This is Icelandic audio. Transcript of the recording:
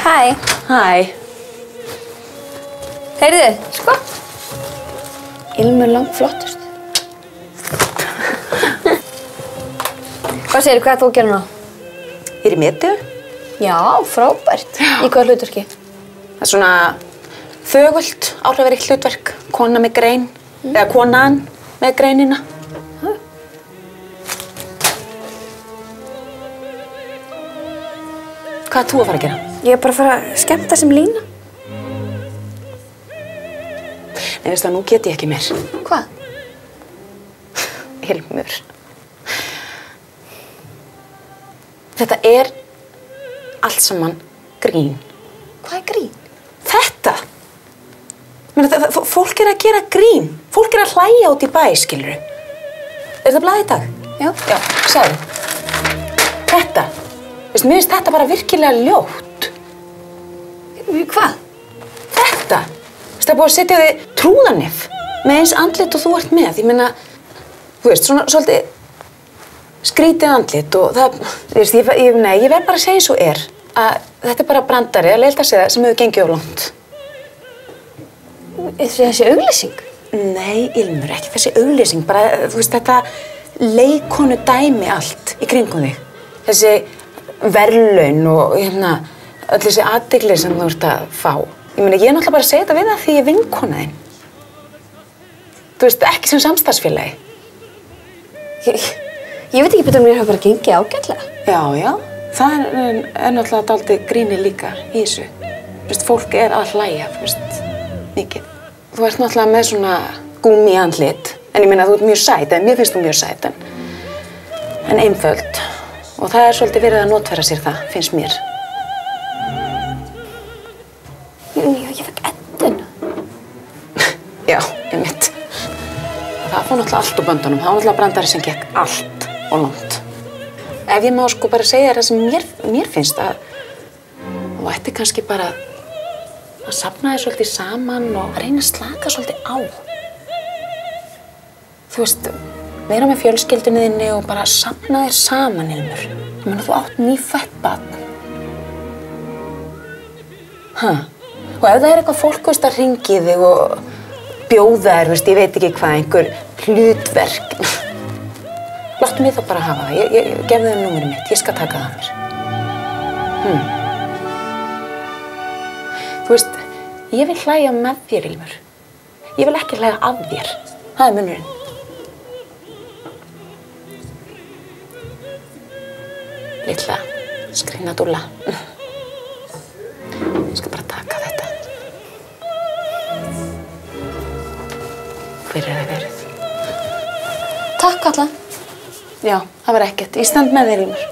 Hæ. Hæ. Heyrðu, sko. Ilmur langt flottust. Hvað segirðu, hvað ert þú að gera núna? Ég er í Metu. Já, frábært. Í hvaða hlutverki? Það er svona þögult, áhrifaríkt hlutverk. Kona með grein. Eða konan með greinina. Hvað ert þú að fara að gera? Ég er bara að fara að skemmta sem Lína. Nei, veistu það, nú get ég ekki meir. Hvað? Ilmur. Þetta er allt saman grín. Hvað er grín? Þetta! Fólk er að gera grín. Fólk er að hlæja út í bæ, skilurðu. Er það blaðið í dag? Já. Já, sagði. Þetta. Veistu, mér finnst þetta bara virkilega ljótt. Hvað? Þetta. Veistu, það er búið að setja þig trúðanif með eins andlit og þú ert með. Ég meina, þú veist, svona svolítið skrítið andlit og það, veist, ég verð bara að segja eins og er að þetta er bara brandari að leilta sig það sem hefur gengið of langt. Þessi auglýsing? Nei, Ilmur, ekki þessi auglýsing, bara, þú veist, þetta leikonu dæmi allt í kringum þig. Þessi verðlaun og, öll þessi athygli sem þú ert að fá. Ég meina, ég er náttúrulega bara að segja þetta við það því ég er vinkona þín. Þú veist, ekki sem samstarfsfélagi. Ég veit ekki betur mér hafa bara gengið ágætlega. Já, það er náttúrulega dálítið gríni líka í þessu. Þú veist, fólk er að hlæja, þú veist, mikið. Þú ert náttúrulega með svona gúmí andlit, en ég meina þú ert mjög sæt, en mér finnst þú mjög sæt, en einföld. Og það er svolítið verið að notfæra sér það, finnst mér. Ég fekk edduna. Já, einmitt. Það fór náttúrulega allt úr böndunum, það var náttúrulega brandari sem gekk allt og langt. Ef ég má sko bara segja það sem mér finnst að þú ætti kannski bara að safna þér svolítið saman og að reyna að slaka svolítið á. Þú veist, vera með fjölskyldunni þinni og bara safna þér saman, Ilmur. Ég meina, þú átt nýfætt barn. Og ef það er eitthvað fólk, veist, að hringi þig og bjóða þér, veist, ég veit ekki hvað, einhver hlutverk. Láttu mig þá bara hafa það. Ég gefði þér númerið mitt, ég skal taka það mér. Þú veist, ég vil hlæja með þér, Ilmur. Ég vil ekki hlæja af þér. Það er munurinn. Litla skrínadúlla. Ég skal bara taka þetta. Hver er það verið? Takk, Kalla. Já, það var ekkert. Ég stend með þér, Ilmur.